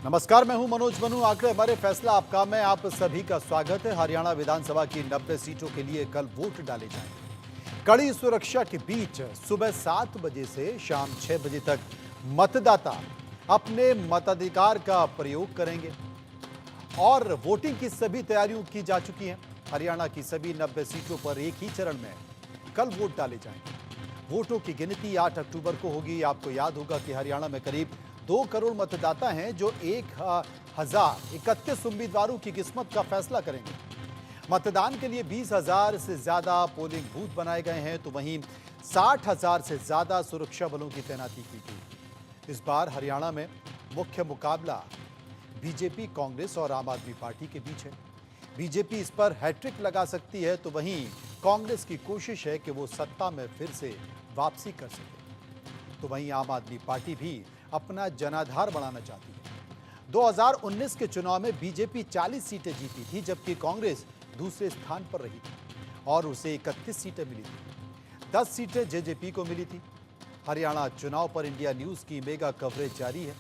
नमस्कार, मैं हूं मनोज मनु। आखिर हमारे फैसला आपका में आप सभी का स्वागत है। हरियाणा विधानसभा की 90 सीटों के लिए कल वोट डाले जाएंगे। कड़ी सुरक्षा के बीच सुबह 7 बजे से शाम 6 बजे तक मतदाता अपने मताधिकार का प्रयोग करेंगे और वोटिंग की सभी तैयारियां की जा चुकी हैं। हरियाणा की सभी 90 सीटों पर एक ही चरण में कल वोट डाले जाएंगे। वोटों की गिनती 8 अक्टूबर को होगी। आपको याद होगा कि हरियाणा में करीब 2 करोड़ मतदाता हैं जो 1031 उम्मीदवारों की किस्मत का फैसला करेंगे। मतदान के लिए 20,000 से ज्यादा पोलिंग बूथ बनाए गए हैं, तो वहीं 60,000 से ज्यादा सुरक्षा बलों की तैनाती की गई। इस बार हरियाणा में मुख्य मुकाबला बीजेपी, कांग्रेस और आम आदमी पार्टी के बीच है। बीजेपी इस पर हैट्रिक लगा सकती है, तो वहीं कांग्रेस की कोशिश है कि वो सत्ता में फिर से वापसी कर सके। तो वहीं आम आदमी पार्टी भी अपना जनाधार बढ़ाना चाहती है। 2019 के चुनाव में बीजेपी 40 सीटें जीती थी, जबकि कांग्रेस दूसरे स्थान पर रही थी और उसे 31 सीटें मिली थी। 10 सीटें जेजेपी को मिली थी। हरियाणा चुनाव पर इंडिया न्यूज की मेगा कवरेज जारी है।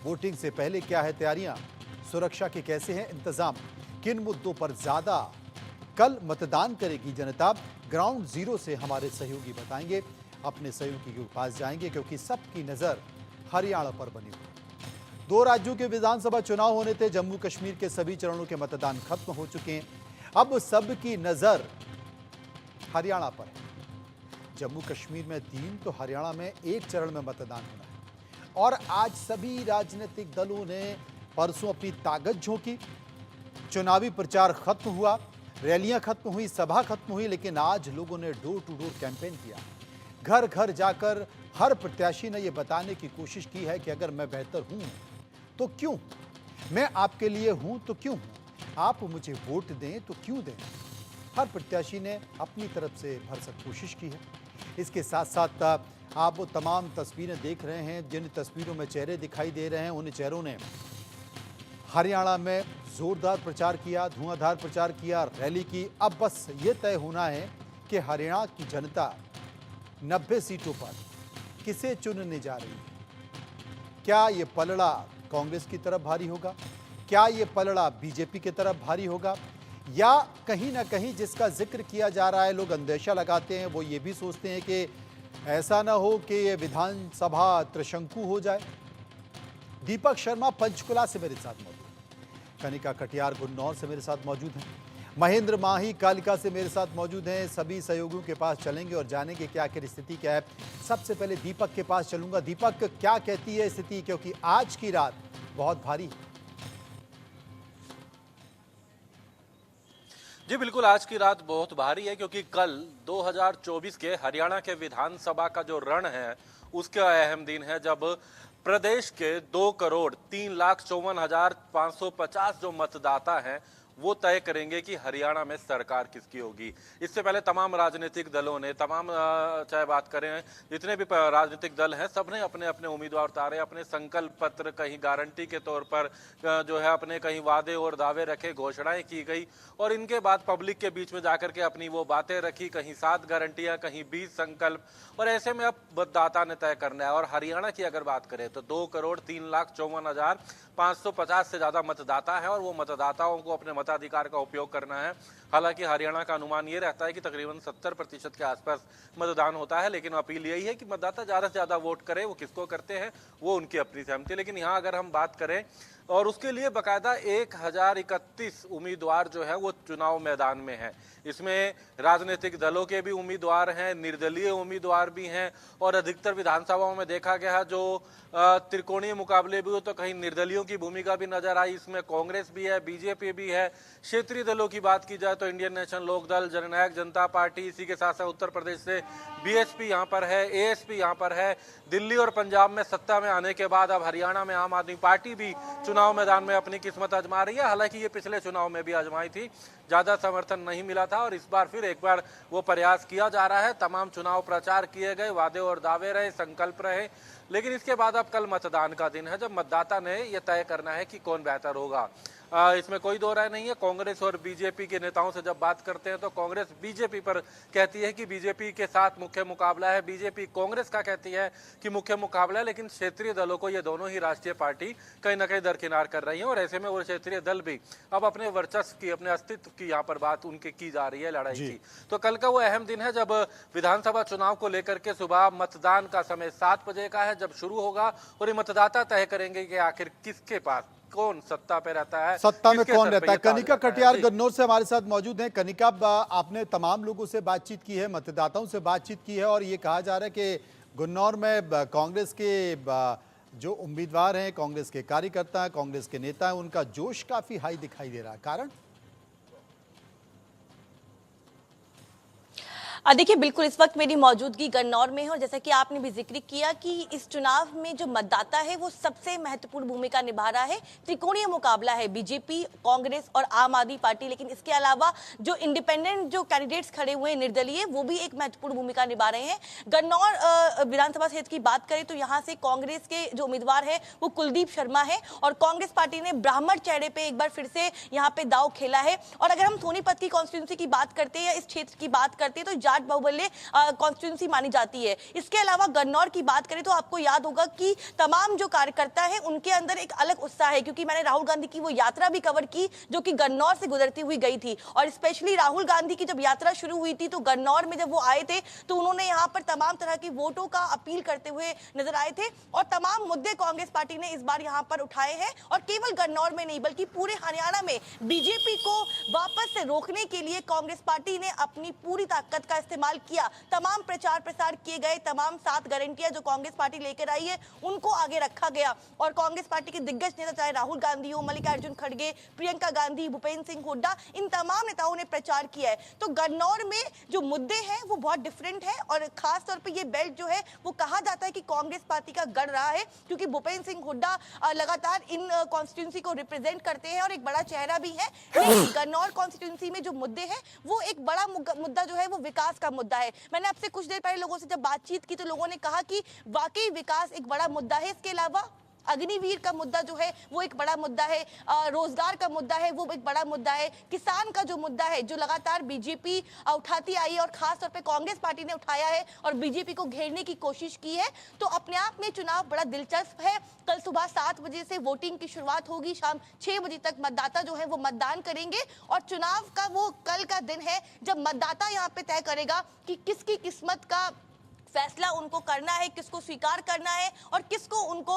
वोटिंग से पहले क्या है तैयारियां, सुरक्षा के कैसे हैं इंतजाम, किन मुद्दों पर ज्यादा कल मतदान करेगी जनता, ग्राउंड जीरो से हमारे सहयोगी बताएंगे। अपने सहयोगी के पास जाएंगे क्योंकि सबकी नजर हरियाणा पर बनी हुई। 2 राज्यों के विधानसभा चुनाव होने थे। जम्मू कश्मीर के सभी चरणों के मतदान खत्म हो चुके हैं। अब सबकी नजर हरियाणा पर है। जम्मू कश्मीर में 3 तो हरियाणा में 1 चरण में मतदान होना है। और आज सभी राजनीतिक दलों ने परसों अपनी ताकत झोंकी। चुनावी प्रचार खत्म हुआ, रैलियां खत्म हुई, सभा खत्म हुई, लेकिन आज लोगों ने डोर टू डोर कैंपेन किया। घर घर जाकर हर प्रत्याशी ने यह बताने की कोशिश की है कि अगर मैं बेहतर हूं तो क्यों, मैं आपके लिए हूं तो क्यों, आप मुझे वोट दें तो क्यों दें। हर प्रत्याशी ने अपनी तरफ से भरसक कोशिश की है। इसके साथ साथ आप वो तमाम तस्वीरें देख रहे हैं, जिन तस्वीरों में चेहरे दिखाई दे रहे हैं, उन चेहरों ने हरियाणा में जोरदार प्रचार किया, धुआंधार प्रचार किया, रैली की। अब बस ये तय होना है कि हरियाणा की जनता 90 सीटों पर किसे चुनने जा रही है। क्या ये पलड़ा कांग्रेस की तरफ भारी होगा, क्या ये पलड़ा बीजेपी की तरफ भारी होगा, या कहीं ना कहीं जिसका जिक्र किया जा रहा है, लोग अंदेशा लगाते हैं, वो ये भी सोचते हैं कि ऐसा ना हो कि ये विधानसभा त्रिशंकु हो जाए। दीपक शर्मा पंचकुला से मेरे साथ मौजूद हैं, कनिका कटियार गुन्नौर से मेरे साथ मौजूद हैं, महेंद्र माही कालिका से मेरे साथ मौजूद हैं। सभी सहयोगियों के पास चलेंगे और जानेंगे कि आखिर स्थिति क्या है। सबसे पहले दीपक के पास चलूंगा। दीपक, क्या कहती है स्थिति, क्योंकि आज की रात बहुत भारी। जी बिल्कुल, आज की रात बहुत भारी है क्योंकि कल 2024 के हरियाणा के विधानसभा का जो रण है उसका अहम दिन है, जब प्रदेश के 2,03,54,550 जो मतदाता हैं वो तय करेंगे कि हरियाणा में सरकार किसकी होगी। इससे पहले तमाम राजनीतिक दलों ने, चाहे बात करें जितने भी राजनीतिक दल हैं, सबने अपने अपने उम्मीदवार उतारे, अपने संकल्प पत्र कहीं गारंटी के तौर पर जो है अपने कहीं वादे और दावे रखे, घोषणाएं की गई और इनके बाद पब्लिक के बीच में जाकर के अपनी वो बातें रखी, कहीं 7 गारंटियां, कहीं 20 संकल्प। और ऐसे में अब मतदाता ने तय करना है। और हरियाणा की अगर बात करें तो 2,03,54,550 से ज्यादा मतदाता है और वो मतदाताओं को अपने मताधिकार का उपयोग करना है। हालांकि हरियाणा का अनुमान ये रहता है कि तकरीबन 70% के आसपास मतदान होता है, लेकिन अपील यही है कि मतदाता ज्यादा से ज्यादा वोट करें। वो किसको करते हैं वो उनकी अपनी सहमति। लेकिन यहाँ अगर हम बात करें, और उसके लिए बाकायदा 1031 उम्मीदवार जो है वो चुनाव मैदान में है। इसमें राजनीतिक दलों के भी उम्मीदवार हैं, निर्दलीय उम्मीदवार भी हैं और अधिकतर विधानसभाओं में देखा गया जो त्रिकोणीय मुकाबले भी हो तो कहीं निर्दलियों की भूमिका भी नजर आई। इसमें कांग्रेस भी है, बीजेपी भी है। क्षेत्रीय दलों की बात की जाए तो इंडियन नेशनल लोक दल, जननायक जनता पार्टी, इसी के साथ साथ उत्तर प्रदेश से बीएसपी यहाँ पर है, एएसपी यहाँ पर है। दिल्ली और पंजाब में सत्ता में आने के बाद अब हरियाणा में आम आदमी पार्टी भी चुनाव मैदान में अपनी किस्मत आजमा रही है। हालांकि ये पिछले चुनाव में भी आजमाई थी, ज्यादा समर्थन नहीं मिला था और इस बार फिर एक बार वो प्रयास किया जा रहा है। तमाम चुनाव प्रचार किए गए, वादे और दावे रहे, संकल्प रहे, लेकिन इसके बाद अब कल मतदान का दिन है, जब मतदाता ने यह तय करना है कि कौन बेहतर होगा। इसमें कोई दो राय नहीं है। कांग्रेस और बीजेपी के नेताओं से जब बात करते हैं तो कांग्रेस बीजेपी पर कहती है कि बीजेपी के साथ मुख्य मुकाबला है, बीजेपी कांग्रेस का कहती है कि मुख्य मुकाबला है, लेकिन क्षेत्रीय दलों को ये दोनों ही राष्ट्रीय पार्टी कहीं ना कहीं दरकिनार कर रही है और ऐसे में वो क्षेत्रीय दल भी अब अपने वर्चस्व की, अपने अस्तित्व की यहाँ पर बात उनकी की जा रही है, लड़ाई की। तो कल का वो अहम दिन है जब विधानसभा चुनाव को लेकर के सुबह मतदान का समय 7 बजे का है, जब शुरू होगा और ये मतदाता तय करेंगे कि आखिर किसके पास कौन सत्ता पे रहता है, सत्ता में किसके कौन सर पे रहता है। ये ताज कनिका रहता है। कटियार जी। गन्नौर से हमारे साथ मौजूद हैं। कनिका, आपने तमाम लोगों से बातचीत की है, मतदाताओं से बातचीत की है और ये कहा जा रहा है कि गन्नौर में कांग्रेस के जो उम्मीदवार हैं, कांग्रेस के कार्यकर्ता हैं, कांग्रेस के नेता हैं, उनका जोश काफी हाई दिखाई दे रहा है। कारण देखिए, बिल्कुल इस वक्त मेरी मौजूदगी गन्नौर में है और जैसा कि आपने भी जिक्र किया कि इस चुनाव में जो मतदाता है वो सबसे महत्वपूर्ण भूमिका निभा रहा है। त्रिकोणीय मुकाबला है, बीजेपी, कांग्रेस और आम आदमी पार्टी, लेकिन इसके अलावा जो इंडिपेंडेंट जो कैंडिडेट्स खड़े हुए हैं, निर्दलीय, वो भी एक महत्वपूर्ण भूमिका निभा रहे हैं। गन्नौर विधानसभा क्षेत्र की बात करें तो यहाँ से कांग्रेस के जो उम्मीदवार है वो कुलदीप शर्मा है और कांग्रेस पार्टी ने ब्राह्मण चेहरे पे एक बार फिर से यहाँ पे दांव खेला है। और अगर हम सोनीपत की कॉन्स्टिट्यूंसी की बात करते हैं या इस क्षेत्र की बात करते हैं तो जाट बाहुबल्य कॉन्स्टिट्यूंसी मानी जाती है। इसके अलावा गन्नौर की बात करें तो आपको याद होगा कि तमाम जो कार्यकर्ता हैं उनके अंदर एक अलग उत्साह है, क्योंकि मैंने राहुल गांधी की वो यात्रा भी कवर की जो कि गन्नौर से गुजरती हुई गई थी। और स्पेशली राहुल गांधी की जब यात्रा शुरू हुई थी तो गन्नौर में जब वो आए थे तो उन्होंने यहाँ पर तमाम तरह की वोटों का अपील करते हुए नजर आए थे और तमाम मुद्दे कांग्रेस पार्टी ने इस बार यहाँ पर उठाए हैं। और केवल गन्नौर में नहीं बल्कि पूरे हरियाणा में बीजेपी को वापस से रोकने के लिए कांग्रेस पार्टी ने अपनी पूरी ताकत का इस्तेमाल किया। तमाम प्रचार प्रसार किए गए, तमाम 7 गारंटियां जो कांग्रेस पार्टी लेकर आई है उनको आगे रखा गया और कांग्रेस पार्टी के दिग्गज नेता चाहे राहुल गांधी हो, मल्लिकार्जुन खड़गे, प्रियंका गांधी, भूपेंद्र सिंह हुड्डा, इन तमाम नेताओं ने प्रचार किया है। तो गन्नौर में जो मुद्दे हैं वो बहुत डिफरेंट है और खास तौर पर ये बेल्ट जो है वो कहा जाता है कि कांग्रेस पार्टी का गढ़ रहा है, क्योंकि भूपेंद्र सिंह हुड्डा लगातार इन कॉन्स्टिट्यूंसी को रिप्रेजेंट करते हैं और एक बड़ा चेहरा भी है। लेकिन गन्नौर कॉन्स्टिट्यूंसी में जो मुद्दे हैं वो एक बड़ा मुद्दा जो है वो विकास का मुद्दा है। मैंने आपसे कुछ देर पहले लोगों से जब बातचीत की तो लोगों ने कहा कि वाकई विकास एक बड़ा मुद्दा है। इसके अलावा अग्निवीर का मुद्दा जो है वो एक बड़ा मुद्दा है, रोजगार का मुद्दा है वो एक बड़ा मुद्दा है, किसान का जो मुद्दा है जो लगातार बीजेपी उठाती आई है और खास तौर पे कांग्रेस पार्टी ने उठाया है और बीजेपी को घेरने की कोशिश की है। तो अपने आप में चुनाव बड़ा दिलचस्प है। कल सुबह 7 बजे से वोटिंग की शुरुआत होगी, शाम 6 बजे तक मतदाता जो है वो मतदान करेंगे और चुनाव का वो कल का दिन है जब मतदाता यहाँ पे तय करेगा कि किसकी किस्मत का फैसला उनको करना है, किसको स्वीकार करना है और किसको उनको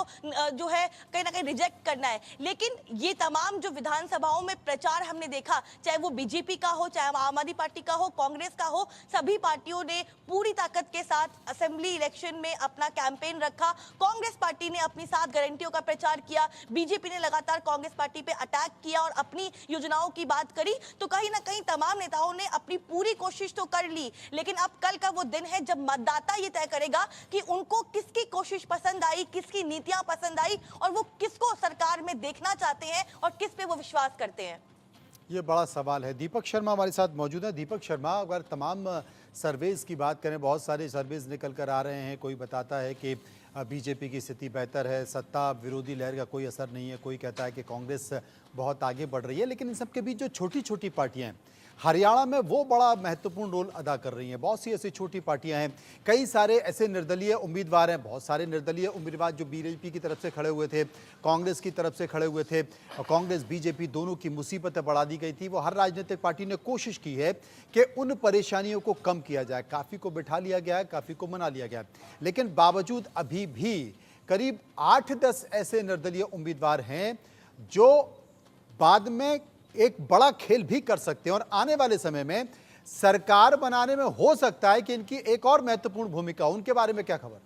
जो है कहीं ना कहीं रिजेक्ट करना है। लेकिन ये तमाम जो विधानसभाओं में प्रचार हमने देखा, चाहे वो बीजेपी का हो, चाहे आम आदमी पार्टी का हो, कांग्रेस का हो, सभी पार्टियों ने पूरी ताकत के साथ असेंबली इलेक्शन में अपना कैंपेन रखा। कांग्रेस पार्टी ने अपनी 7 गारंटियों का प्रचार किया, बीजेपी ने लगातार कांग्रेस पार्टी पे अटैक किया और अपनी योजनाओं की बात करी। तो कहीं ना कहीं तमाम नेताओं ने अपनी पूरी कोशिश तो कर ली, लेकिन अब कल का वो दिन है जब मतदाता तय करेगा कि उनको किसकी कोशिश पसंद आई, किसकी नीतियां पसंद आई और वो किसको सरकार में देखना चाहते हैं और किस पे वो विश्वास करते हैं। ये बड़ा सवाल है। दीपक शर्मा हमारे साथ मौजूद है। दीपक शर्मा, अगर तमाम सर्वेज की बात करें, बहुत सारे सर्वेज निकल कर आ रहे हैं। कोई बताता है कि बीजेपी की स्थिति बेहतर है, सत्ता विरोधी लहर का कोई असर नहीं है, कोई कहता है कि कांग्रेस बहुत आगे बढ़ रही है। लेकिन इन सबके बीच जो छोटी छोटी पार्टियां हैं हरियाणा में वो बड़ा महत्वपूर्ण रोल अदा कर रही हैं। बहुत सी ऐसी छोटी पार्टियां हैं, कई सारे ऐसे निर्दलीय उम्मीदवार हैं, बहुत सारे निर्दलीय उम्मीदवार जो बीजेपी की तरफ से खड़े हुए थे, कांग्रेस की तरफ से खड़े हुए थे और कांग्रेस बीजेपी दोनों की मुसीबतें बढ़ा दी गई थी। वो हर राजनीतिक पार्टी ने कोशिश की है कि उन परेशानियों को कम किया जाए। काफ़ी को बिठा लिया गया है, काफ़ी को मना लिया गया है, लेकिन बावजूद अभी भी करीब 8-10 ऐसे निर्दलीय उम्मीदवार हैं जो बाद में एक बड़ा खेल भी कर सकते हैं और आने वाले समय में सरकार बनाने में हो सकता है कि इनकी एक और महत्वपूर्ण भूमिका। उनके बारे में क्या खबर?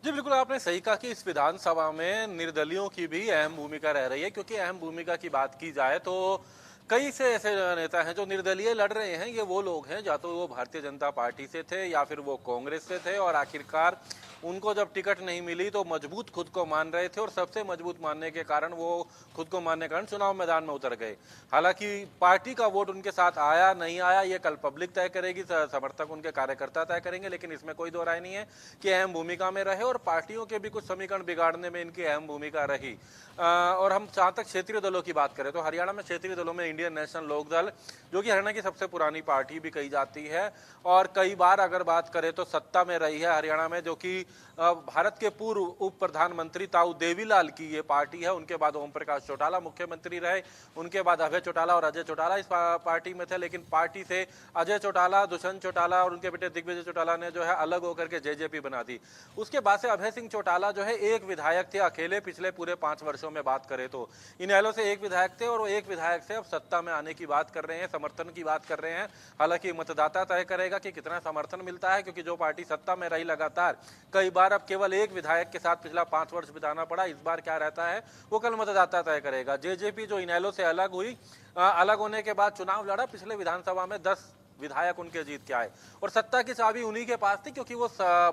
जी बिल्कुल, आपने सही कहा कि इस विधानसभा में निर्दलियों की भी अहम भूमिका रह रही है, क्योंकि अहम भूमिका की बात की जाए तो कई से ऐसे नेता हैं जो निर्दलीय लड़ रहे हैं। ये वो लोग हैं या तो वो भारतीय जनता पार्टी से थे या फिर वो कांग्रेस से थे और आखिरकार उनको जब टिकट नहीं मिली तो मजबूत खुद को मान रहे थे और सबसे मजबूत मानने के कारण वो खुद को मानने के कारण चुनाव मैदान में उतर गए। हालांकि पार्टी का वोट उनके साथ आया नहीं आया ये कल पब्लिक तय करेगी, समर्थक उनके कार्यकर्ता तय करेंगे, लेकिन इसमें कोई दो राय नहीं है कि अहम भूमिका में रहे और पार्टियों के भी कुछ समीकरण बिगाड़ने में इनकी अहम भूमिका रही। और हम जहां तक क्षेत्रीय दलों की बात करें तो हरियाणा में क्षेत्रीय दलों में इंडियन नेशनल लोक दल, जो कि हरियाणा की सबसे पुरानी पार्टी भी कही जाती है और कई बार अगर बात करें तो सत्ता में रही है हरियाणा में, जो कि भारत के पूर्व उप प्रधानमंत्री ताऊ देवीलाल की ये पार्टी है। उनके बाद ओम प्रकाश चौटाला मुख्यमंत्री रहे, उनके बाद अभय चौटाला और अजय चौटाला इस पार्टी में थे, लेकिन पार्टी से अजय चौटाला, दुष्यंत चौटाला और उनके बेटे दिग्विजय चौटाला ने जो है अलग होकर के जेजेपी बना दी। उसके बाद से अभय सिंह चौटाला जो है एक विधायक थे अकेले पिछले पूरे 5 वर्षों में बात करें तो। इनेलो से एक विधायक थे और वो एक विधायक से अब सत्ता में आने की बात कर रहे हैं, समर्थन की बात कर रहे हैं। हालांकि मतदाता तय करेगा कि कितना समर्थन मिलता है, क्योंकि जो पार्टी सत्ता में रही लगातार कई बार अब केवल एक विधायक के साथ पिछला 5 वर्ष बिताना पड़ा, इस बार क्या रहता है वो कल मतदाता तय करेगा। जेजेपी जो इनेलो से अलग हुई, अलग होने के बाद चुनाव लड़ा, पिछले विधानसभा में 10 विधायक उनके जीत के आए और सत्ता की चाबी उन्हीं के पास थी, क्योंकि वो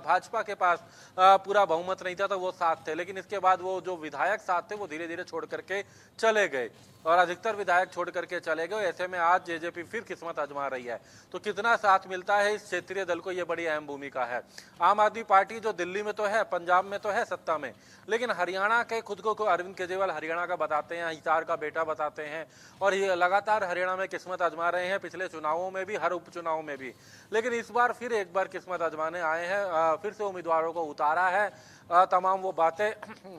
भाजपा के पास पूरा बहुमत नहीं था तो वो साथ थे। लेकिन इसके बाद वो जो विधायक साथ थे वो धीरे धीरे छोड़ करके चले गए और अधिकतर विधायक छोड़ करके चले गए। ऐसे में आज जेजेपी फिर किस्मत आजमा रही है, तो कितना साथ मिलता है इस क्षेत्रीय दल को, ये बड़ी अहम भूमिका है। आम आदमी पार्टी जो दिल्ली में तो है, पंजाब में तो है सत्ता में, लेकिन हरियाणा के खुद को अरविंद केजरीवाल हरियाणा का बताते हैं, हिसार का बेटा बताते हैं और ये लगातार हरियाणा में किस्मत आजमा रहे हैं, पिछले चुनावों में भी, हर उपचुनाव में भी। लेकिन इस बार फिर एक बार किस्मत आजमाने आए हैं, फिर से उम्मीदवारों को उतारा है। तमाम वो बातें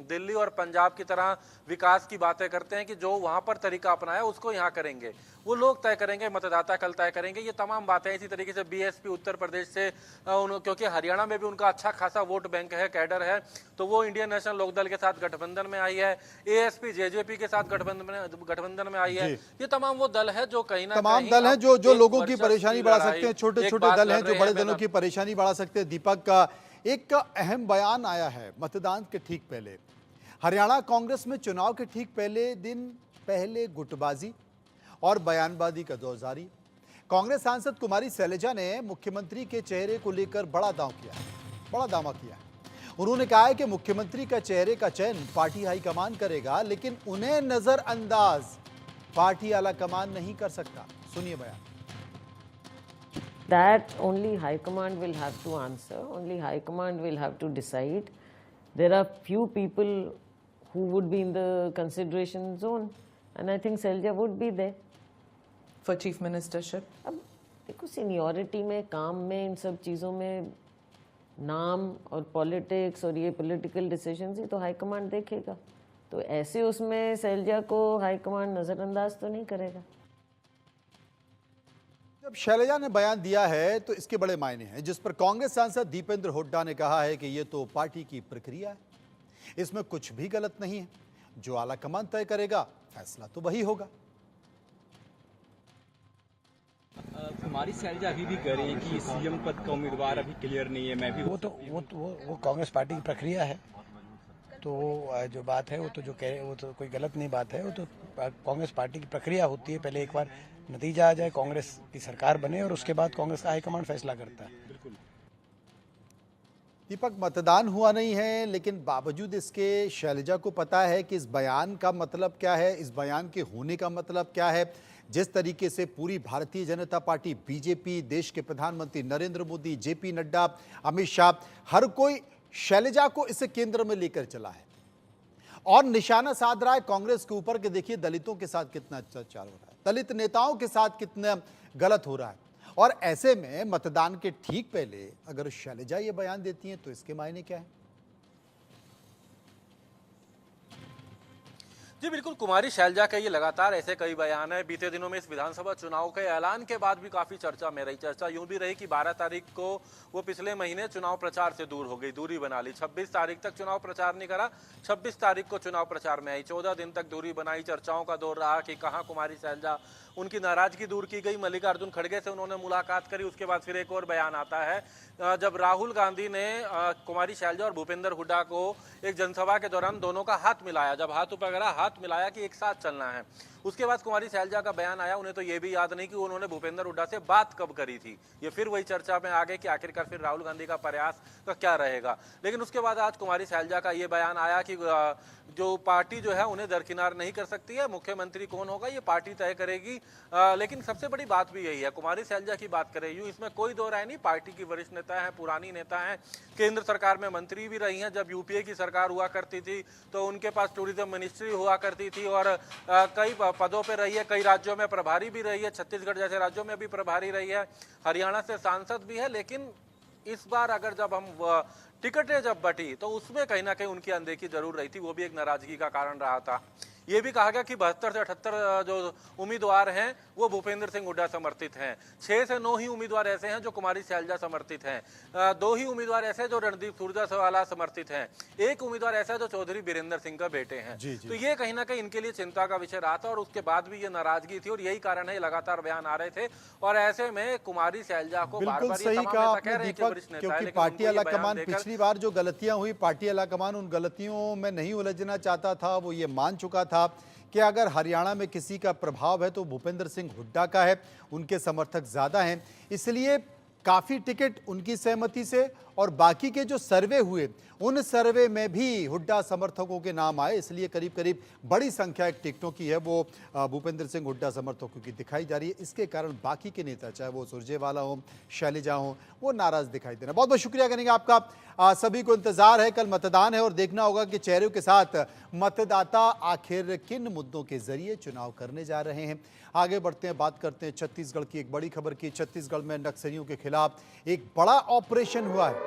दिल्ली और पंजाब की तरह विकास की बातें करते हैं कि जो वहां पर तरीका अपनाया उसको यहाँ करेंगे, वो लोग तय करेंगे, मतदाता कल तय करेंगे। ये तमाम बातें इसी तरीके से बीएसपी उत्तर प्रदेश से क्योंकि हरियाणा में भी उनका अच्छा खासा वोट बैंक है, कैडर है, तो वो इंडियन नेशनल लोकदल के साथ गठबंधन में आई है। एएसपी जेजेपी के साथ गठबंधन में आई है। ये तमाम वो दल है जो कहीं ना तमाम दल हैं जो लोगों की परेशानी बढ़ा सकते हैं, छोटे छोटे दल हैं जो बड़े दलों की परेशानी बढ़ा सकते हैं। दीपक का एक अहम बयान आया है मतदान के ठीक पहले, हरियाणा कांग्रेस में चुनाव के ठीक पहले दिन पहले गुटबाजी और बयानबाजी का दौर जारी। कांग्रेस सांसद कुमारी शैलजा ने मुख्यमंत्री के चेहरे को लेकर बड़ा दावा किया। उन्होंने कहा है कि मुख्यमंत्री का चेहरे का चयन पार्टी हाईकमान करेगा, लेकिन उन्हें नजरअंदाज पार्टी आलाकमान नहीं कर सकता। सुनिए बयान। That only High Command will have to answer, only High Command will have to decide. There are few people who would be in the consideration zone and I think Shailaja would be there. For Chief Ministership? अब देखो seniority में, काम में, इन सब चीज़ों में नाम और पॉलिटिक्स और ये पॉलिटिकल डिसीजंस ही तो हाई कमांड देखेगा, तो ऐसे उसमें शैलजा को हाई कमांड नज़रअंदाज तो नहीं करेगा। जब शैलजा ने बयान दिया है तो इसके बड़े मायने हैं, जिस पर कांग्रेस सांसद दीपेंद्र हुड्डा ने कहा है कि ये तो पार्टी की प्रक्रिया है, इसमें कुछ भी गलत नहीं है, जो आलाकमान तय करेगा फैसला तो वही होगा। कुमारी शैलजा अभी भी कह रही है कि सीएम पद का उम्मीदवार अभी क्लियर नहीं है। मैं भी वो कांग्रेस पार्टी की प्रक्रिया है, तो जो बात है वो तो जो कह रहे हैं वो तो कोई गलत नहीं बात है, वो तो कांग्रेस पार्टी की प्रक्रिया होती है। पहले एक बार नतीजा आ जाए, कांग्रेस की सरकार बने और उसके बाद कांग्रेस का हाईकमांड फैसला करता है। बिल्कुल। दीपक, मतदान हुआ नहीं है, लेकिन बावजूद इसके शैलजा को पता है कि इस बयान का मतलब क्या है, इस बयान के होने का मतलब क्या है। जिस तरीके से पूरी भारतीय जनता पार्टी, बीजेपी, देश के प्रधानमंत्री नरेंद्र मोदी, जेपी नड्डा, अमित शाह, हर कोई शैलजा को इसे केंद्र में लेकर चला है और निशाना साध रहा है कांग्रेस के ऊपर कि देखिए दलितों के साथ कितना अत्याचार हो रहा है, दलित नेताओं के साथ कितना गलत हो रहा है। और ऐसे में मतदान के ठीक पहले अगर शैलजा ये बयान देती हैं तो इसके मायने क्या है? जी बिल्कुल, कुमारी शैलजा के ये लगातार ऐसे कई बयान है। बीते दिनों में इस विधानसभा चुनाव के ऐलान के बाद भी काफी चर्चा में रही। चर्चा यूं भी रही कि 12 तारीख को वो पिछले महीने चुनाव प्रचार से दूर हो गई, दूरी बना ली। 26 तारीख तक चुनाव प्रचार नहीं करा, 26 तारीख को चुनाव प्रचार में आई, 14 दिन तक दूरी बनाई। चर्चाओं का दौर रहा कि कहाँ कुमारी शैलजा, उनकी नाराजगी दूर की गई। मल्लिकार्जुन खड़गे से उन्होंने मुलाकात करी। उसके बाद फिर एक और बयान आता है जब राहुल गांधी ने कुमारी शैलजा और भूपेंद्र हुड्डा को एक जनसभा के दौरान दोनों का हाथ मिलाया, जब हाथ ऊपर करा, हाथ मिलाया कि एक साथ चलना है। उसके बाद कुमारी शैलजा का बयान आया, उन्हें तो ये भी याद नहीं कि उन्होंने भूपेंद्र हुड्डा से बात कब करी थी। ये फिर वही चर्चा में आ गए कि आखिरकार फिर राहुल गांधी का प्रयास का क्या रहेगा। लेकिन उसके बाद आज कुमारी शैलजा का ये बयान आया कि जो पार्टी जो है उन्हें दरकिनार नहीं कर सकती है, मुख्यमंत्री कौन होगा ये पार्टी तय करेगी। लेकिन सबसे बड़ी बात भी यही है, कुमारी शैलजा की बात करें यूं, इसमें कोई दो राय नहीं, पार्टी की वरिष्ठ नेता है, पुरानी नेता है, केंद्र सरकार में मंत्री भी रही हैं। जब यूपीए की सरकार हुआ करती थी तो उनके पास टूरिज्म मिनिस्ट्री हुआ करती थी और कई पदों पर रही है, कई राज्यों में प्रभारी भी रही है, छत्तीसगढ़ जैसे राज्यों में भी प्रभारी रही है, हरियाणा से सांसद भी है। लेकिन इस बार अगर जब हम टिकटें जब बटी तो उसमें कहीं ना कहीं उनकी अनदेखी जरूर रही थी, वो भी एक नाराजगी का कारण रहा था। ये भी कहा गया कि 72 से 78 जो उम्मीदवार हैं वो भूपेंद्र सिंह हुड्डा समर्थित हैं, 6 से 9 ही उम्मीदवार ऐसे हैं जो कुमारी शैलजा समर्थित हैं, 2 ही उम्मीदवार ऐसे जो रणदीप सुरजेवाला समर्थित हैं, 1 उम्मीदवार ऐसा जो चौधरी बीरेंद्र सिंह का बेटे हैं। तो ये कहीं ना कहीं इनके लिए चिंता का विषय रहा था और उसके बाद भी ये नाराजगी थी और यही कारण है लगातार बयान आ रहे थे। और ऐसे में कुमारी शैलजा को बिल्कुल सही कहा आपने दीपक, क्योंकि पार्टी आलाकमान पिछली बार जो गलतियां हुई, पार्टी आलाकमान उन गलतियों में नहीं उलझना चाहता था, वो ये मान चुका था कि अगर हरियाणा में किसी का प्रभाव है तो भूपेंद्र सिंह हुड्डा का है, उनके समर्थक ज्यादा हैं, इसलिए काफी टिकट उनकी सहमति से और बाकी के जो सर्वे हुए उन सर्वे में भी हुड्डा समर्थकों के नाम आए, इसलिए करीब करीब बड़ी संख्या एक टिकटों की है वो भूपेंद्र सिंह हुड्डा समर्थकों की दिखाई जा रही है। इसके कारण बाकी के नेता, चाहे वो सुरजेवाला हो, शैलजा हो, वो नाराज दिखाई दे रहे हैं। बहुत बहुत शुक्रिया करेंगे आपका। सभी को इंतजार है, कल मतदान है और देखना होगा कि चेहरों के साथ मतदाता आखिर किन मुद्दों के जरिए चुनाव करने जा रहे हैं। आगे बढ़ते हैं, बात करते हैं छत्तीसगढ़ की एक बड़ी खबर की। छत्तीसगढ़ में नक्सलियों के खिलाफ एक बड़ा ऑपरेशन हुआ है।